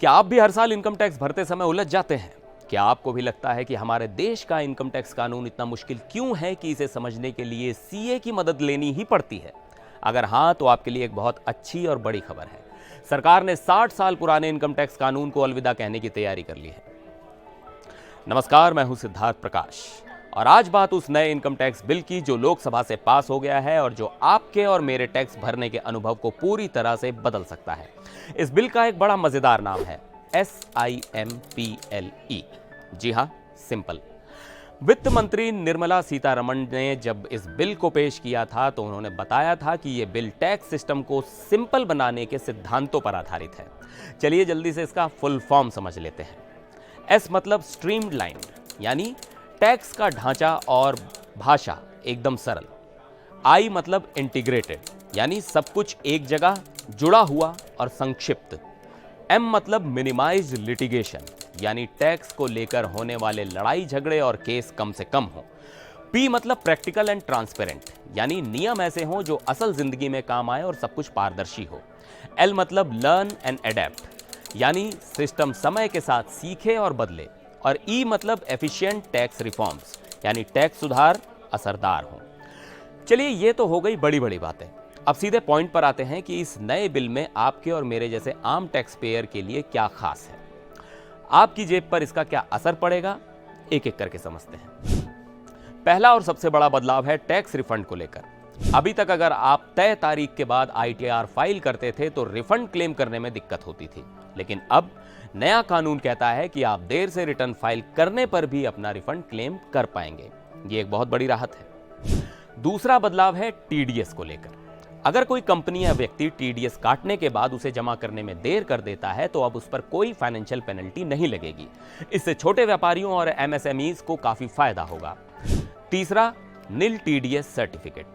क्या आप भी हर साल इनकम टैक्स भरते समय उलझ जाते हैं? क्या आपको भी लगता है कि हमारे देश का इनकम टैक्स कानून इतना मुश्किल क्यों है कि इसे समझने के लिए सीए की मदद लेनी ही पड़ती है? अगर हाँ, तो आपके लिए एक बहुत अच्छी और बड़ी खबर है। सरकार ने 60 साल पुराने इनकम टैक्स कानून को अलविदा कहने की तैयारी कर ली है। नमस्कार, मैं हूं सिद्धार्थ प्रकाश और आज बात उस नए इनकम टैक्स बिल की जो लोकसभा से पास हो गया है और जो आपके और मेरे टैक्स भरने के अनुभव को पूरी तरह से बदल सकता है। इस बिल का एक बड़ा मजेदार नाम है SIMPLE। जी हां, सिंपल। वित्त मंत्री निर्मला सीतारमण ने जब इस बिल को पेश किया था तो उन्होंने बताया था कि यह बिल टैक्स सिस्टम को सिंपल बनाने के सिद्धांतों पर आधारित है। चलिए जल्दी से इसका फुल फॉर्म समझ लेते हैं। S मतलब स्ट्रीमलाइन, यानी टैक्स का ढांचा और भाषा एकदम सरल। I मतलब इंटीग्रेटेड, यानी सब कुछ एक जगह जुड़ा हुआ और संक्षिप्त। M मतलब मिनिमाइज लिटिगेशन, यानी टैक्स को लेकर होने वाले लड़ाई झगड़े और केस कम से कम हो। P मतलब प्रैक्टिकल एंड ट्रांसपेरेंट, यानी नियम ऐसे हों जो असल जिंदगी में काम आए और सब कुछ पारदर्शी हो। L मतलब लर्न एंड अडेप्ट, यानी सिस्टम समय के साथ सीखे और बदले। और E मतलब एफिशिएंट टैक्स रिफॉर्म्स, यानी टैक्स सुधार असरदार हों। चलिए, ये तो हो गई बड़ी बड़ी बातें। अब सीधे पॉइंट पर आते हैं कि इस नए बिल में आपके और मेरे जैसे आम टैक्स पेयर के लिए क्या खास है, आपकी जेब पर इसका क्या असर पड़ेगा, एक एक करके समझते हैं। पहला और सबसे बड़ा बदलाव है टैक्स रिफंड को लेकर। अभी तक अगर आप तय तारीख के बाद ITR फाइल करते थे तो रिफंड क्लेम करने में दिक्कत होती थी, लेकिन अब नया कानून कहता है कि आप देर से रिटर्न फाइल करने पर भी अपना रिफंड क्लेम कर पाएंगे। ये एक बहुत बड़ी राहत है। दूसरा बदलाव है TDS को लेकर। अगर कोई कंपनी या व्यक्ति TDS काटने के बाद उसे जमा करने में देर कर देता है तो अब उस पर कोई फाइनेंशियल पेनल्टी नहीं लगेगी। इससे छोटे व्यापारियों और MSMEs को काफी फायदा होगा। तीसरा, नील TDS सर्टिफिकेट।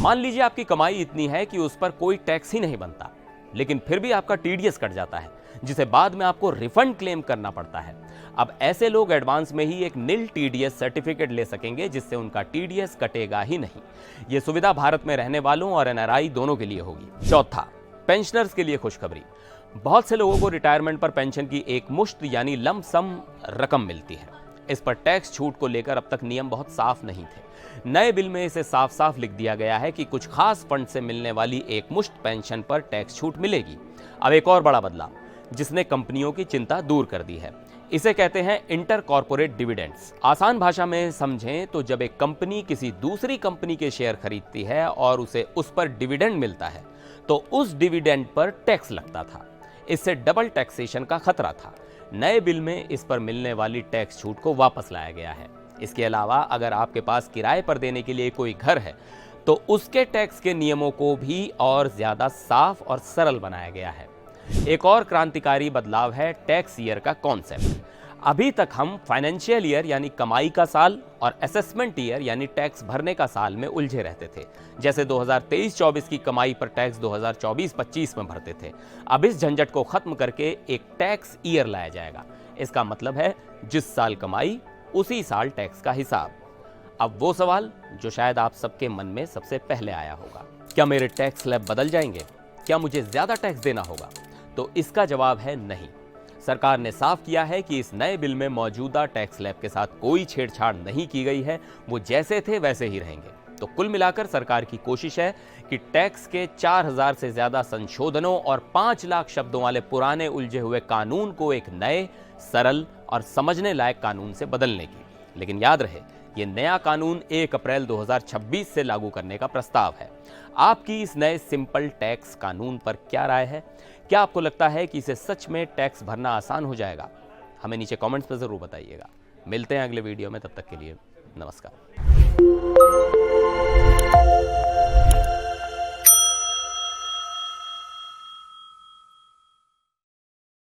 मान लीजिए आपकी कमाई इतनी है कि उस पर कोई टैक्स ही नहीं बनता, लेकिन फिर भी आपका TDS कट जाता है, जिसे बाद में आपको रिफंड क्लेम करना पड़ता है। अब ऐसे लोग एडवांस में ही एक नील TDS सर्टिफिकेट ले सकेंगे, जिससे उनका TDS कटेगा ही नहीं। यह सुविधा भारत में रहने वालों और NRI दोनों के लिए होगी। चौथा, पेंशनर्स के लिए खुशखबरी। बहुत से लोगों को रिटायरमेंट पर पेंशन की एक मुश्त यानी लमसम रकम मिलती है। इस पर टैक्स छूट को लेकर अब तक नियम बहुत साफ नहीं थे। नए बिल में इसे साफ साफ लिख दिया गया है कि कुछ खास फंड से मिलने वाली एक मुश्त पेंशन पर टैक्स छूट मिलेगी। अब एक और बड़ा बदलाव जिसने कंपनियों की चिंता दूर कर दी है, इसे कहते हैं इंटर कॉर्पोरेट डिविडेंड्स। आसान भाषा में समझें तो जब एक कंपनी किसी दूसरी कंपनी के शेयर खरीदती है और उसे उस पर डिविडेंड मिलता है तो उस डिविडेंड पर टैक्स लगता था। इससे डबल टैक्सेशन का खतरा था। नए बिल में इस पर मिलने वाली टैक्स छूट को वापस लाया गया है। इसके अलावा अगर आपके पास किराए पर देने के लिए कोई घर है तो उसके टैक्स के नियमों को भी और ज्यादा साफ और सरल बनाया गया है। एक और क्रांतिकारी बदलाव है टैक्स ईयर का कॉन्सेप्ट। अभी तक हम फाइनेंशियल ईयर यानी कमाई का साल और असेसमेंट ईयर यानी टैक्स भरने का साल में उलझे रहते थे। जैसे 2023-24 की कमाई पर टैक्स 2024-25 में भरते थे। अब इस झंझट को खत्म करके एक टैक्स ईयर लाया जाएगा। इसका मतलब है जिस साल कमाई उसी साल टैक्स का हिसाब। अब वो सवाल जो शायद आप सबके मन में सबसे पहले आया होगा, क्या मेरे टैक्स स्लैब बदल जाएंगे? क्या मुझे ज्यादा टैक्स देना होगा? तो इसका जवाब है नहीं। सरकार ने साफ किया है कि इस नए बिल में मौजूदा टैक्स स्लैब के साथ कोई छेड़छाड़ नहीं की गई है। वो जैसे थे वैसे ही रहेंगे। तो कुल मिलाकर सरकार की कोशिश है कि टैक्स के 4000 से ज्यादा संशोधनों और 5 लाख शब्दों वाले पुराने उलझे हुए कानून को एक नए, सरल और समझने लायक कानून से बदलने की। लेकिन याद रहे, ये नया कानून 1 अप्रैल 2026 से लागू करने का प्रस्ताव है। आपकी इस नए सिंपल टैक्स कानून पर क्या राय है? क्या आपको लगता है कि इसे सच में टैक्स भरना आसान हो जाएगा? हमें नीचे कमेंट्स में जरूर बताइएगा। मिलते हैं अगले वीडियो में, तब तक के लिए नमस्कार।